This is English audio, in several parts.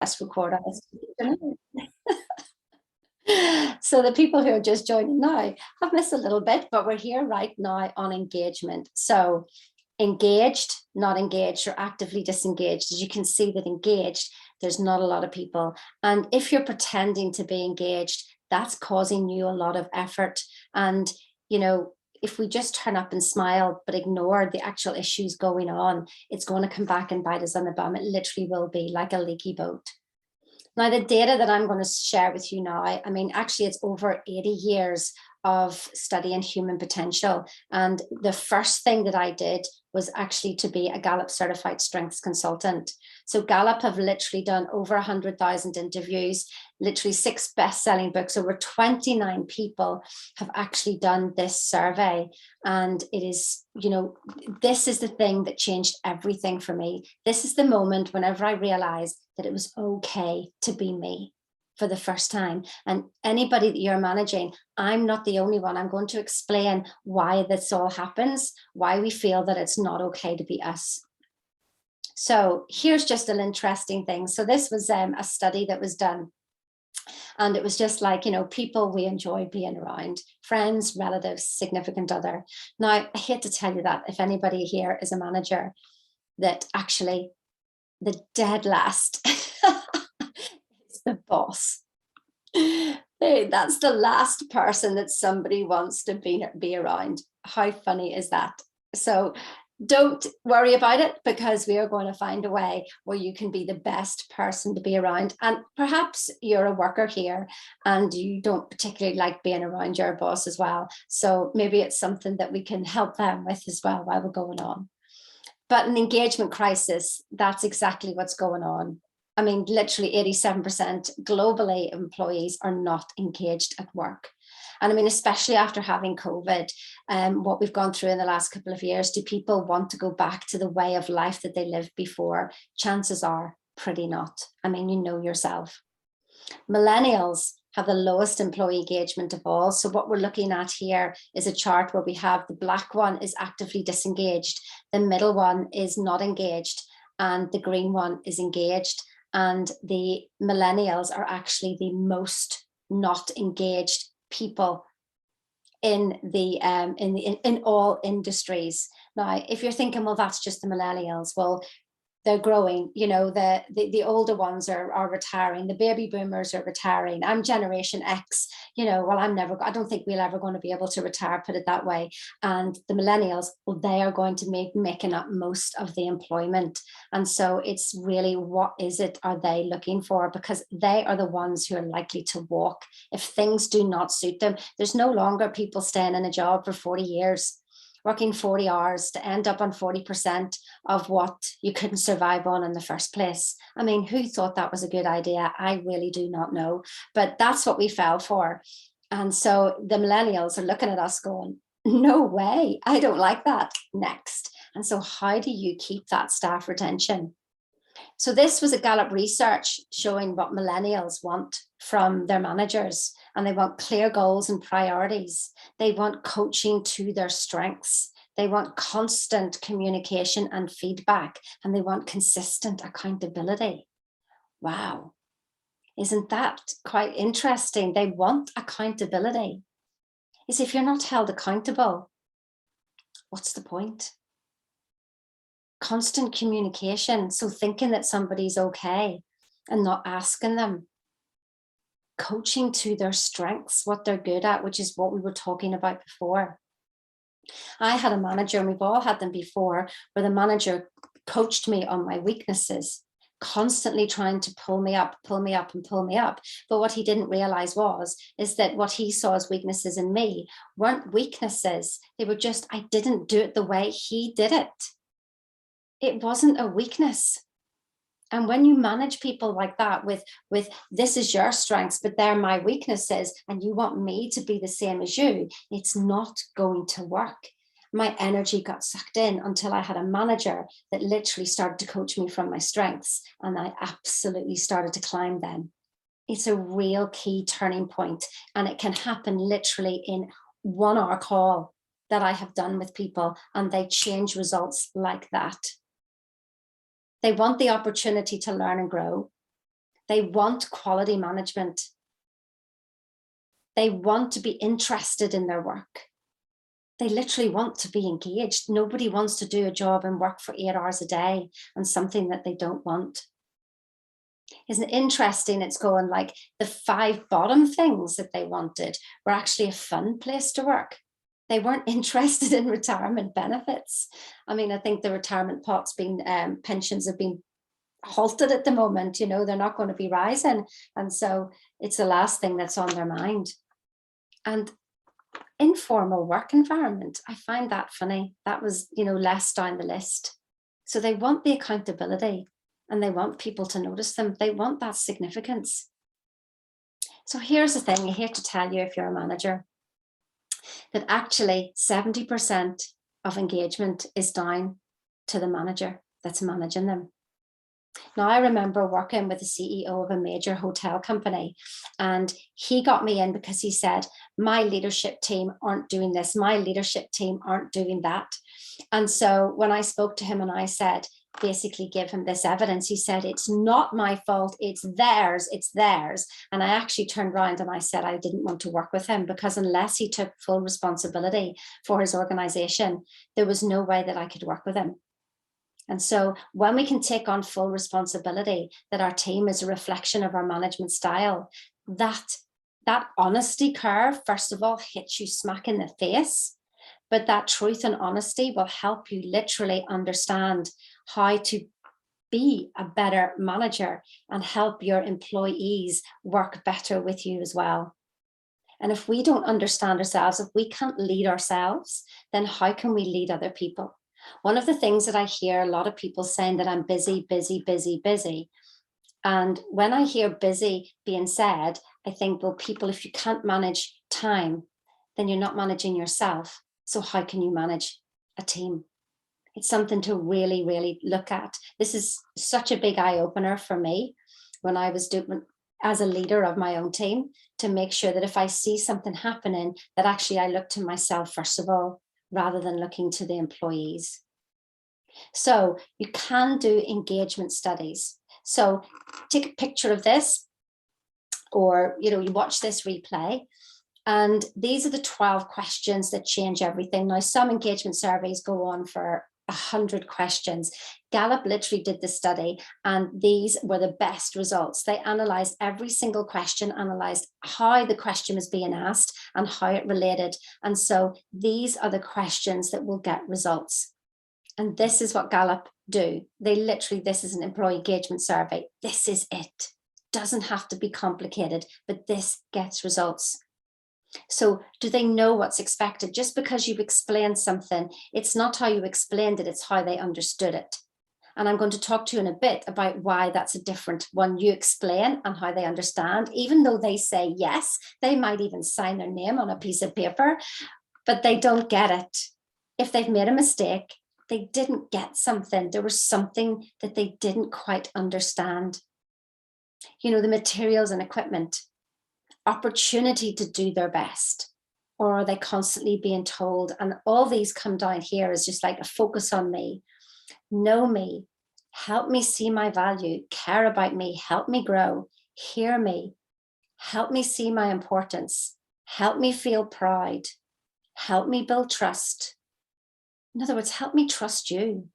press record on this. So the people who are just joining now have missed a little bit, but we're here right now on engagement. So engaged, not engaged, or actively disengaged. As you can see that engaged, there's not a lot of people. And if you're pretending to be engaged, that's causing you a lot of effort. And, you know, if we just turn up and smile, but ignore the actual issues going on, it's going to come back and bite us on the bum. It literally will be like a leaky boat. Now, the data that I'm going to share with you now, I mean, actually, it's over 80 years of studying human potential. And the first thing that I did was actually to be a Gallup certified strengths consultant. So Gallup have literally done over 100,000 interviews, literally 6 best-selling books. Over 29 people have actually done this survey. And it is, you know, this is the thing that changed everything for me. This is the moment whenever I realized that it was okay to be me for the first time. And anybody that you're managing, I'm not the only one. I'm going to explain why this all happens, why we feel that it's not okay to be us. So here's just an interesting thing. So this was a study that was done. And it was just like, you know, people we enjoy being around, friends, relatives, significant other. Now, I hate to tell you that if anybody here is a manager, that actually the dead last is the boss. Hey, that's the last person that somebody wants to be around. How funny is that? So don't worry about it, because we are going to find a way where you can be the best person to be around. And perhaps you're a worker here and you don't particularly like being around your boss as well. So maybe it's something that we can help them with as well while we're going on. But an engagement crisis, that's exactly what's going on. I mean, literally 87% globally employees are not engaged at work. And I mean, especially after having COVID, what we've gone through in the last couple of years, do people want to go back to the way of life that they lived before? Chances are pretty not. I mean, you know yourself. Millennials have the lowest employee engagement of all. So what we're looking at here is a chart where we have the black one is actively disengaged, the middle one is not engaged, and the green one is engaged. And the millennials are actually the most not engaged people in all industries. Now, if you're thinking, well, that's just the millennials, well, they're growing, you know, the older ones are retiring, the baby boomers are retiring. I'm Generation X, you know, well, I don't think we're ever going to be able to retire, put it that way. And the millennials, well, they are going to be making up most of the employment. And so it's really, what is it are they looking for? Because they are the ones who are likely to walk if things do not suit them. There's no longer people staying in a job for 40 years. Working 40 hours to end up on 40% of what you couldn't survive on in the first place. I mean, who thought that was a good idea? I really do not know, but that's what we fell for. And so the millennials are looking at us going, no way, I don't like that. Next. And so how do you keep that staff retention? So this was a Gallup research showing what millennials want from their managers, and they want clear goals and priorities. They want coaching to their strengths. They want constant communication and feedback, and they want consistent accountability. Wow. Isn't that quite interesting? They want accountability. Is if you're not held accountable, what's the point? Constant communication, so thinking that somebody's okay and not asking them. Coaching to their strengths, what they're good at, which is what we were talking about before. I had a manager, and we've all had them before, where the manager coached me on my weaknesses, constantly trying to pull me up and pull me up. But what he didn't realize is that what he saw as weaknesses in me weren't weaknesses. They were just, I didn't do it the way he did it. It wasn't a weakness. And when you manage people like that with this is your strengths, but they're my weaknesses, and you want me to be the same as you, it's not going to work. My energy got sucked in until I had a manager that literally started to coach me from my strengths, and I absolutely started to climb then. It's a real key turning point, and it can happen literally in 1 hour call that I have done with people, and they change results like that. They want the opportunity to learn and grow. They want quality management. They want to be interested in their work. They literally want to be engaged. Nobody wants to do a job and work for 8 hours a day on something that they don't want. Isn't it interesting? It's going like the 5 bottom things that they wanted were actually a fun place to work. They weren't interested in retirement benefits. I mean, I think the retirement pots being pensions have been halted at the moment. You know, they're not going to be rising. And so it's the last thing that's on their mind. And informal work environment, I find that funny. That was, you know, less down the list. So they want the accountability and they want people to notice them. They want that significance. So here's the thing, I hate to tell you if you're a manager, that actually 70% of engagement is down to the manager that's managing them. Now, I remember working with the CEO of a major hotel company, and he got me in because he said, my leadership team aren't doing this, my leadership team aren't doing that. And so when I spoke to him and I said, basically give him this evidence, he said, it's not my fault, it's theirs, it's theirs. And I actually turned around and I said I didn't want to work with him, because unless he took full responsibility for his organization, there was no way that I could work with him. And so when we can take on full responsibility that our team is a reflection of our management style, that honesty curve, first of all, hits you smack in the face. But that truth and honesty will help you literally understand how to be a better manager and help your employees work better with you as well. And if we don't understand ourselves, if we can't lead ourselves, then how can we lead other people? One of the things that I hear a lot of people saying that I'm busy, busy, busy, busy. And when I hear busy being said, I think, well, people, if you can't manage time, then you're not managing yourself. So how can you manage a team? It's something to really, really look at. This is such a big eye opener for me when I was doing, as a leader of my own team, to make sure that if I see something happening, that actually I look to myself first of all, rather than looking to the employees. So you can do engagement studies. So take a picture of this, or, you know, you watch this replay, and these are the 12 questions that change everything. Now, some engagement surveys go on for 100 questions. Gallup literally did the study, and these were the best results. They analyzed every single question, analyzed how the question was being asked and how it related. And so these are the questions that will get results. And this is what Gallup do. They literally, this is an employee engagement survey. This is it. Doesn't have to be complicated, but this gets results. So do they know what's expected? Just because you've explained something, it's not how you explained it, it's how they understood it. And I'm going to talk to you in a bit about why that's a different one. You explain and how they understand, even though they say yes, they might even sign their name on a piece of paper, but they don't get it. If they've made a mistake, they didn't get something. There was something that they didn't quite understand. You know, the materials and equipment, opportunity to do their best, or are they constantly being told? And all these come down here is just like a focus on me, know me, help me see my value, care about me, help me grow, hear me, help me see my importance, help me feel proud, help me build trust. In other words, help me trust you.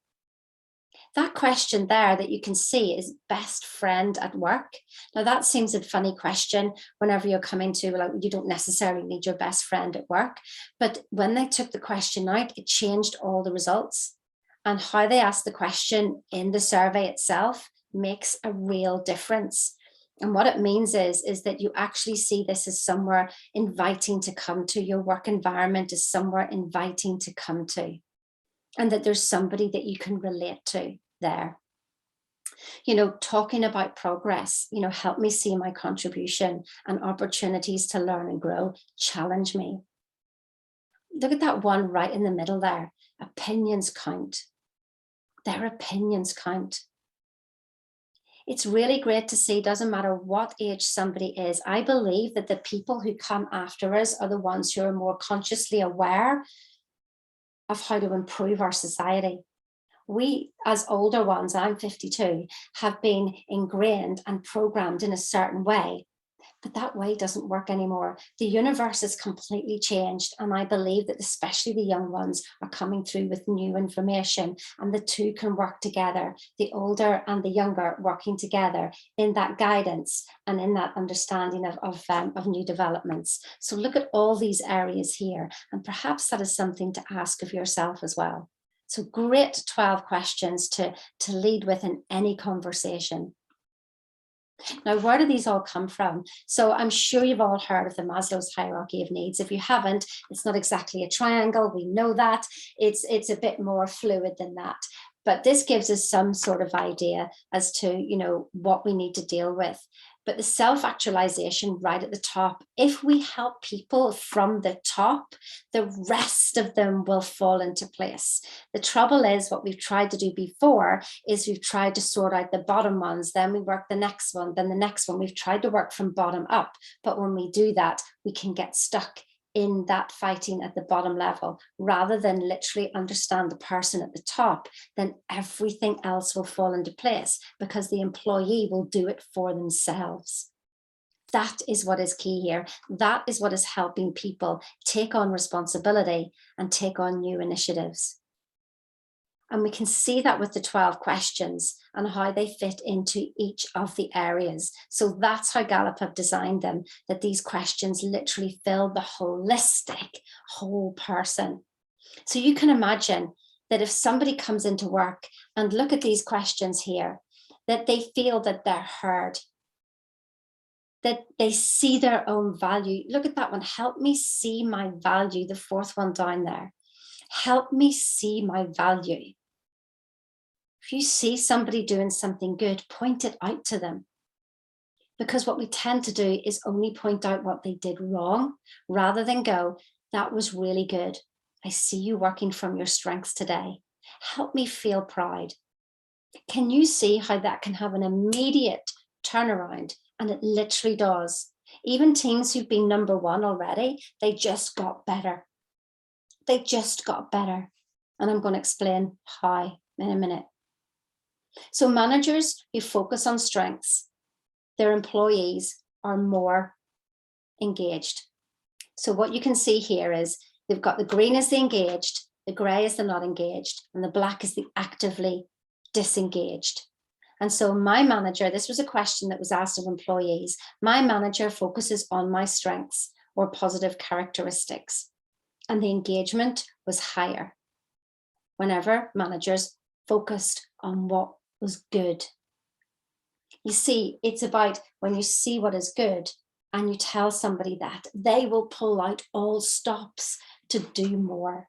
That question there that you can see is best friend at work. Now that seems a funny question whenever you're coming to, like, you don't necessarily need your best friend at work. But when they took the question out, it changed all the results. And how they asked the question in the survey itself makes a real difference. And what it means is that you actually see this as somewhere inviting to come to. Your work environment is somewhere inviting to come to. And that there's somebody that you can relate to there. You know, talking about progress, you know, help me see my contribution and opportunities to learn and grow, challenge me. Look at that one right in the middle there. Opinions count. Their opinions count. It's really great to see, doesn't matter what age somebody is. I believe that the people who come after us are the ones who are more consciously aware of how to improve our society. We, as older ones, I'm 52, have been ingrained and programmed in a certain way. But that way doesn't work anymore. The universe has completely changed. And I believe that especially the young ones are coming through with new information, and the two can work together, the older and the younger working together in that guidance and in that understanding of new developments. So look at all these areas here, and perhaps that is something to ask of yourself as well. So great 12 questions to lead with in any conversation. Now, where do these all come from? So I'm sure you've all heard of the Maslow's hierarchy of needs. If you haven't, it's not exactly a triangle. We know that. It's a bit more fluid than that. But this gives us some sort of idea as to, what we need to deal with. But the self-actualization right at the top, if we help people from the top, the rest of them will fall into place. The trouble is, what we've tried to do before is we've tried to sort out the bottom ones, then we work the next one, then the next one. We've tried to work from bottom up. But when we do that, we can get stuck in that fighting at the bottom level, rather than literally understand the person at the top. Then everything else will fall into place because the employee will do it for themselves. That is what is key here. That is what is helping people take on responsibility and take on new initiatives. And we can see that with the 12 questions and how they fit into each of the areas. So that's how Gallup have designed them, that these questions literally fill the holistic whole person. So you can imagine that if somebody comes into work and look at these questions here, that they feel that they're heard, that they see their own value. Look at that one. Help me see my value. The fourth one down there. Help me see my value. If you see somebody doing something good, point it out to them. Because what we tend to do is only point out what they did wrong, rather than go, that was really good. I see you working from your strengths today. Help me feel proud. Can you see how that can have an immediate turnaround? And it literally does. Even teams who've been number one already, they just got better. They just got better. And I'm going to explain how in a minute. So managers who focus on strengths, their employees are more engaged. So what you can see here is they've got the green is the engaged, the gray is the not engaged, and the black is the actively disengaged. And so my manager, this was a question that was asked of employees, my manager focuses on my strengths or positive characteristics, and the engagement was higher whenever managers focused on what was good. You see, it's about when you see what is good and you tell somebody that, they will pull out all stops to do more.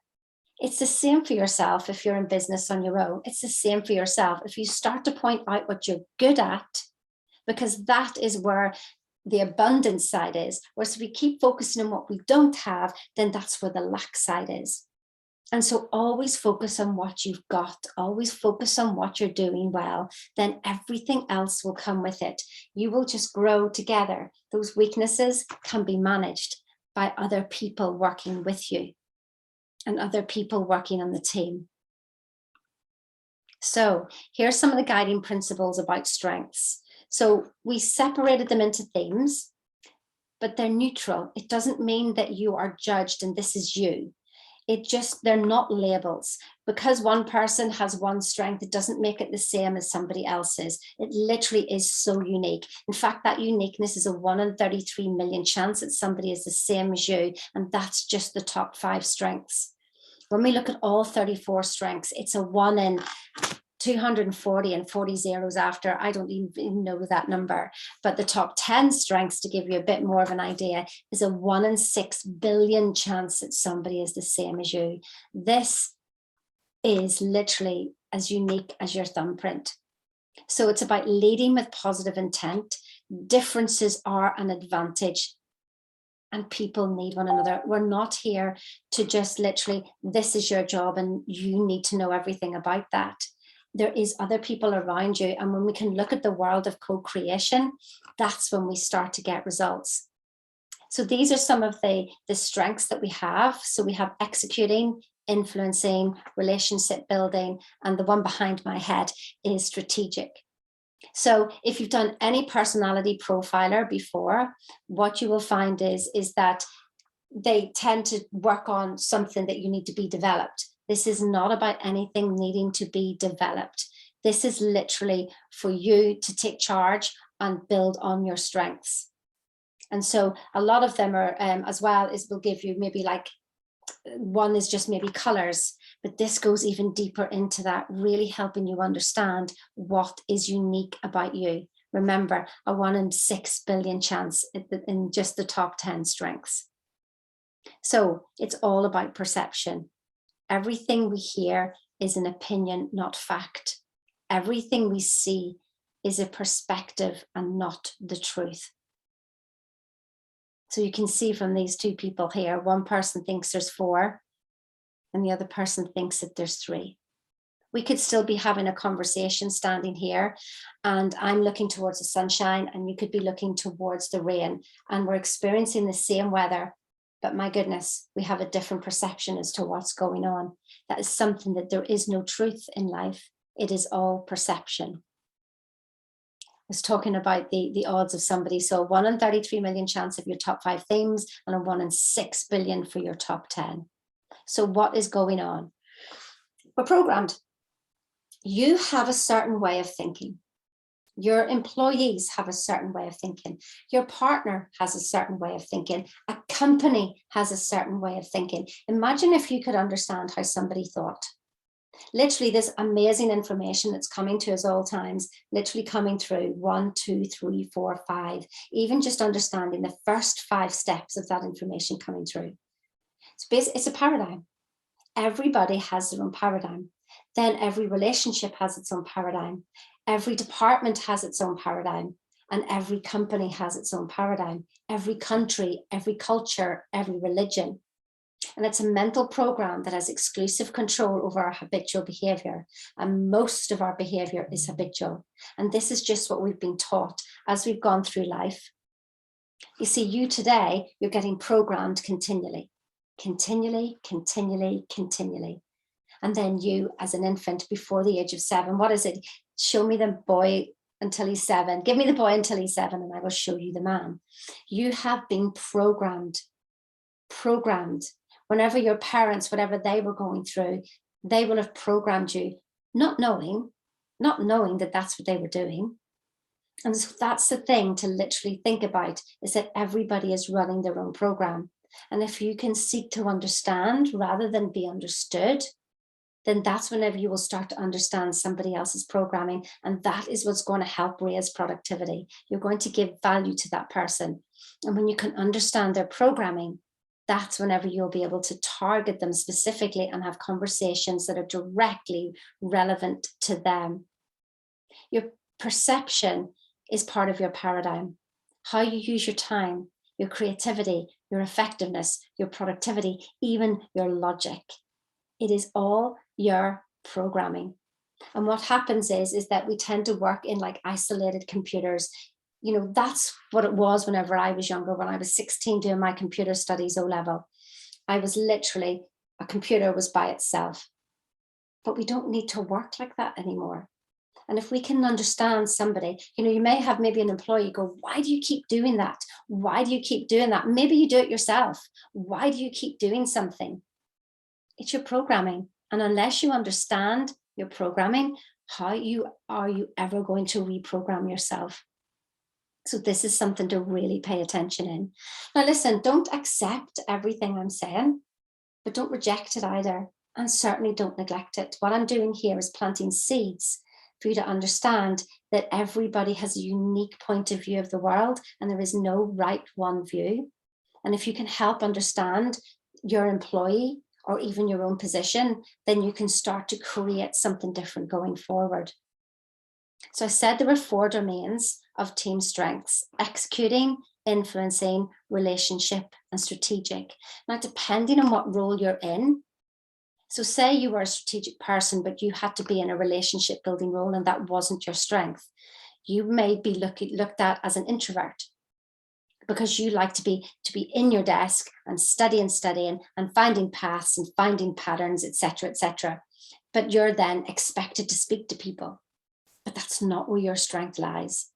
It's the same for yourself if you're in business on your own. It's the same for yourself. If you start to point out what you're good at, because that is where the abundance side is. Whereas if we keep focusing on what we don't have, then that's where the lack side is. And so always focus on what you've got, always focus on what you're doing well, then everything else will come with it. You will just grow together. Those weaknesses can be managed by other people working with you and other people working on the team. So here's some of the guiding principles about strengths. So we separated them into themes, but they're neutral. It doesn't mean that you are judged and this is you. They're not labels. Because one person has one strength, it doesn't make it the same as somebody else's. It literally is so unique. In fact, that uniqueness is a 1 in 33 million chance that somebody is the same as you. And that's just the top 5 strengths. When we look at all 34 strengths, it's a 1 in 240 and 40 zeros after. I don't even know that number. But the top 10 strengths, to give you a bit more of an idea, is a 1 in 6 billion chance that somebody is the same as you. This is literally as unique as your thumbprint. So it's about leading with positive intent. Differences are an advantage. And people need one another. We're not here to just literally, this is your job and you need to know everything about that. There is other people around you. And when we can look at the world of co-creation, that's when we start to get results. So these are some of the strengths that we have. So we have executing, influencing, relationship building, and the one behind my head is strategic. So if you've done any personality profiler before, what you will find is that they tend to work on something that you need to be developed. This is not about anything needing to be developed. This is literally for you to take charge and build on your strengths. And so a lot of them are, as well, is will give you maybe like, one is just maybe colors, but this goes even deeper into that, really helping you understand what is unique about you. Remember, a 1 in 6 billion chance in just the top 10 strengths. So it's all about perception. Everything we hear is an opinion, not fact. Everything we see is a perspective and not the truth. So you can see from these two people here, one person thinks there's 4 and the other person thinks that there's 3. We could still be having a conversation standing here and I'm looking towards the sunshine and you could be looking towards the rain, and we're experiencing the same weather, but my goodness, we have a different perception as to what's going on. That is something that there is no truth in life. It is all perception. Was talking about the odds of somebody. So 1 in 33 million chance of your top 5 themes and a 1 in 6 billion for your top 10. So what is going on? We're programmed. You have a certain way of thinking. Your employees have a certain way of thinking. Your partner has a certain way of thinking. A company has a certain way of thinking. Imagine if you could understand how somebody thought. Literally this amazing information that's coming to us all times, literally coming through 1, 2, 3, 4, 5, even just understanding the first 5 steps of that information coming through. It's a paradigm. Everybody has their own paradigm. Then every relationship has its own paradigm. Every department has its own paradigm, and every company has its own paradigm. Every country, every culture, every religion. And it's a mental program that has exclusive control over our habitual behavior. And most of our behavior is habitual. And this is just what we've been taught as we've gone through life. You see, you today, you're getting programmed continually. Continually. And then you as an infant before the age of 7, what is it? Show me the boy until he's 7. Give me the boy until he's 7 and I will show you the man. You have been programmed. Whenever your parents, whatever they were going through, they will have programmed you, not knowing that that's what they were doing. And so that's the thing to literally think about, is that everybody is running their own program. And if you can seek to understand rather than be understood, then that's whenever you will start to understand somebody else's programming. And that is what's going to help raise productivity. You're going to give value to that person. And when you can understand their programming, that's whenever you'll be able to target them specifically and have conversations that are directly relevant to them. Your perception is part of your paradigm. How you use your time, your creativity, your effectiveness, your productivity, even your logic. It is all your programming. And what happens is that we tend to work in like isolated computers. You know, that's what it was whenever I was younger. When I was 16 doing my computer studies O-level, I was literally, a computer was by itself. But we don't need to work like that anymore. And if we can understand somebody, you know, you may have maybe an employee go, why do you keep doing that? Why do you keep doing that? Maybe you do it yourself. Why do you keep doing something? It's your programming. And unless you understand your programming, how are you ever going to reprogram yourself? So this is something to really pay attention in. Now, listen, don't accept everything I'm saying, but don't reject it either. And certainly don't neglect it. What I'm doing here is planting seeds for you to understand that everybody has a unique point of view of the world and there is no right one view. And if you can help understand your employee or even your own position, then you can start to create something different going forward. So I said there were 4 domains of team strengths: executing, influencing, relationship, and strategic. Now, depending on what role you're in, so say you were a strategic person, but you had to be in a relationship building role and that wasn't your strength, you may be looked at as an introvert. because you like to be in your desk and studying and finding paths and finding patterns, etc., etc. But you're then expected to speak to people. But that's not where your strength lies.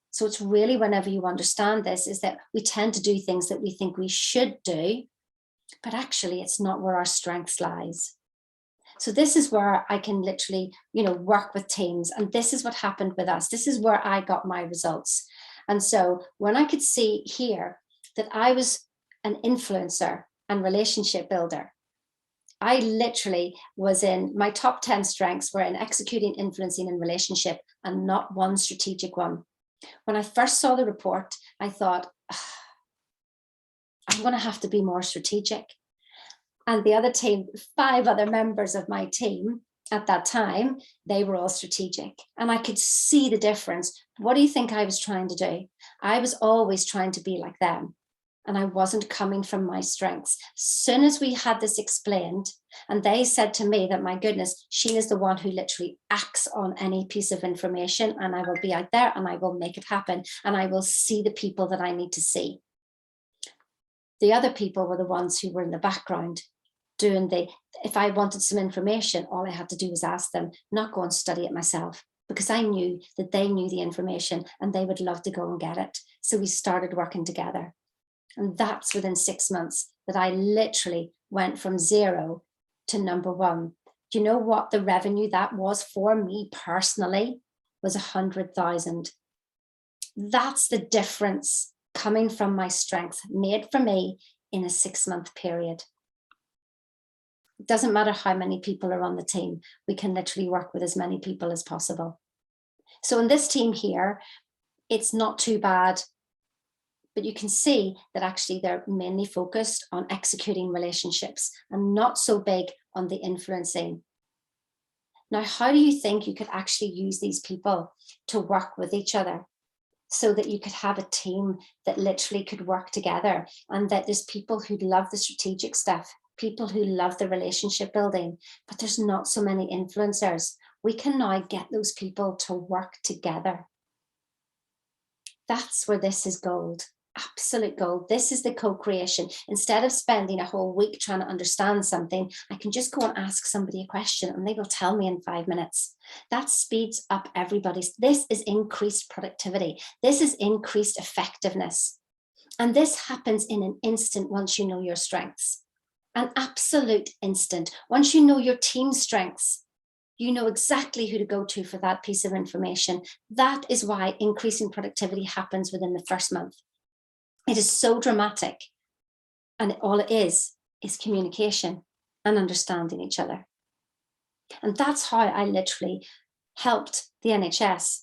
So it's really, whenever you understand this, is that we tend to do things that we think we should do, but actually it's not where our strengths lies. So this is where I can literally, work with teams. And this is what happened with us. This is where I got my results. And so when I could see here that I was an influencer and relationship builder, I literally was in my top 10 strengths were in executing, influencing, and relationship, and not one strategic one. When I first saw the report, I thought, I'm going to have to be more strategic. And the other team, 5 other members of my team at that time, they were all strategic. And I could see the difference. What do you think I was trying to do? I was always trying to be like them. And I wasn't coming from my strengths. As soon as we had this explained, and they said to me that, my goodness, Sheena's the one who literally acts on any piece of information, and I will be out there and I will make it happen, and I will see the people that I need to see. The other people were the ones who were in the background doing if I wanted some information, all I had to do was ask them, not go and study it myself, because I knew that they knew the information and they would love to go and get it. So we started working together. And that's within 6 months that I literally went from 0 to number 1. Do you know what the revenue that was for me personally? Was 100,000. That's the difference coming from my strength made for me in a 6-month period. It doesn't matter how many people are on the team. We can literally work with as many people as possible. So in this team here, it's not too bad. But you can see that actually they're mainly focused on executing relationships and not so big on the influencing. Now, how do you think you could actually use these people to work with each other so that you could have a team that literally could work together, and that there's people who love the strategic stuff, people who love the relationship building, but there's not so many influencers? We can now get those people to work together. That's where this is gold. Absolute gold. This is the co-creation. Instead of spending a whole week trying to understand something, I can just go and ask somebody a question and they will tell me in 5 minutes. That speeds up everybody's. This is increased productivity. This is increased effectiveness. And this happens in an instant once you know your strengths. An absolute instant. Once you know your team strengths, you know exactly who to go to for that piece of information. That is why increasing productivity happens within the first month. It is so dramatic. And all it is communication and understanding each other. And that's how I literally helped the NHS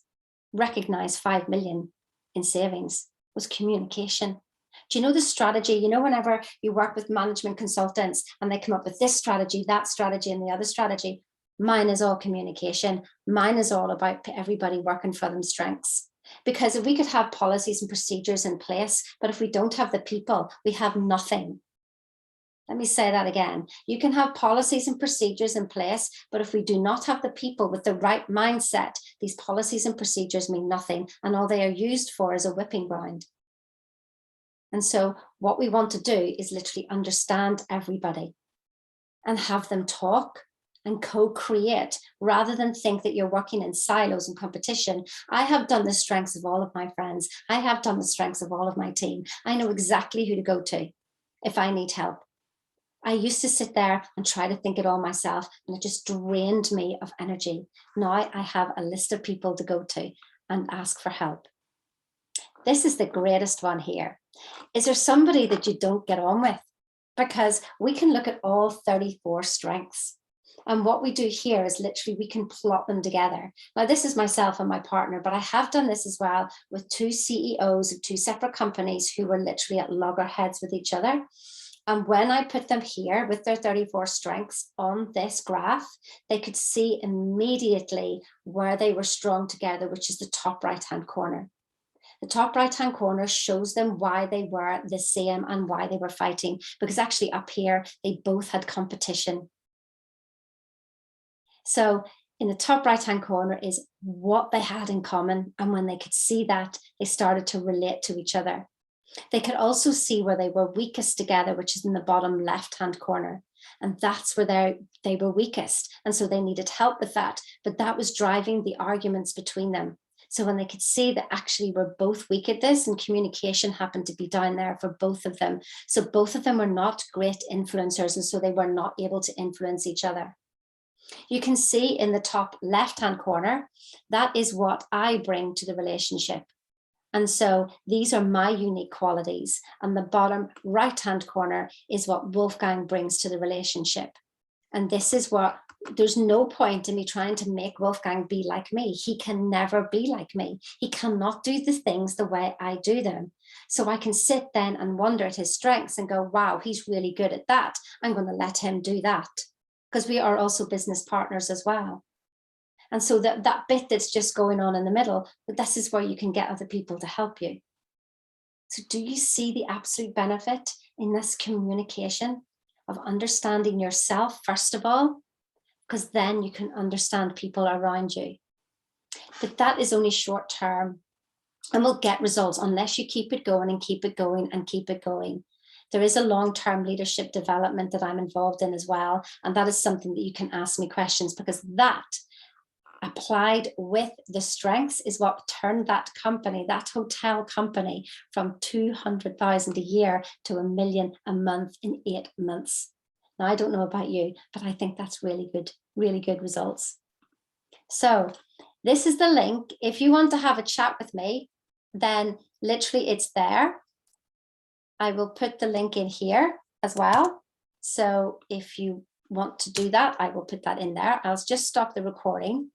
recognize 5 million in savings, was communication. Do you know the strategy? You know, whenever you work with management consultants and they come up with this strategy, that strategy, and the other strategy, mine is all communication. Mine is all about everybody working for them strengths. Because if we could have policies and procedures in place, but if we don't have the people, we have nothing. Let me say that again. You can have policies and procedures in place, but if we do not have the people with the right mindset, these policies and procedures mean nothing, and all they are used for is a whipping ground. And so what we want to do is literally understand everybody and have them talk and co-create, rather than think that you're working in silos and competition. I have done the strengths of all of my friends. I have done the strengths of all of my team. I know exactly who to go to if I need help. I used to sit there and try to think it all myself, and it just drained me of energy. Now I have a list of people to go to and ask for help. This is the greatest one here. Is there somebody that you don't get on with? Because we can look at all 34 strengths. And what we do here is literally we can plot them together. Now, this is myself and my partner, but I have done this as well with 2 CEOs of 2 separate companies who were literally at loggerheads with each other. And when I put them here with their 34 strengths on this graph, they could see immediately where they were strong together, which is the top right-hand corner. The top right-hand corner shows them why they were the same and why they were fighting, because actually up here, they both had competition. So in the top right-hand corner is what they had in common. And when they could see that, they started to relate to each other. They could also see where they were weakest together, which is in the bottom left-hand corner. And that's where they were weakest. And so they needed help with that. But that was driving the arguments between them. So when they could see that actually we're both weak at this, and communication happened to be down there for both of them. So both of them were not great influencers. And so they were not able to influence each other. You can see in the top left-hand corner, that is what I bring to the relationship. And so these are my unique qualities. And the bottom right-hand corner is what Wolfgang brings to the relationship. And this is what, there's no point in me trying to make Wolfgang be like me. He can never be like me. He cannot do the things the way I do them. So I can sit then and wonder at his strengths and go, wow, he's really good at that. I'm going to let him do that. Because we are also business partners as well. And so that bit that's just going on in the middle, but this is where you can get other people to help you. So do you see the absolute benefit in this communication of understanding yourself, first of all, because then you can understand people around you. But that is only short term and will get results unless you keep it going and keep it going and keep it going. There is a long-term leadership development that I'm involved in as well. And that is something that you can ask me questions, because that applied with the strengths is what turned that company, that hotel company, from 200,000 a year to $1 million a month in 8 months. Now, I don't know about you, but I think that's really good results. So this is the link. If you want to have a chat with me, then literally it's there. I will put the link in here as well. So if you want to do that, I will put that in there. I'll just stop the recording.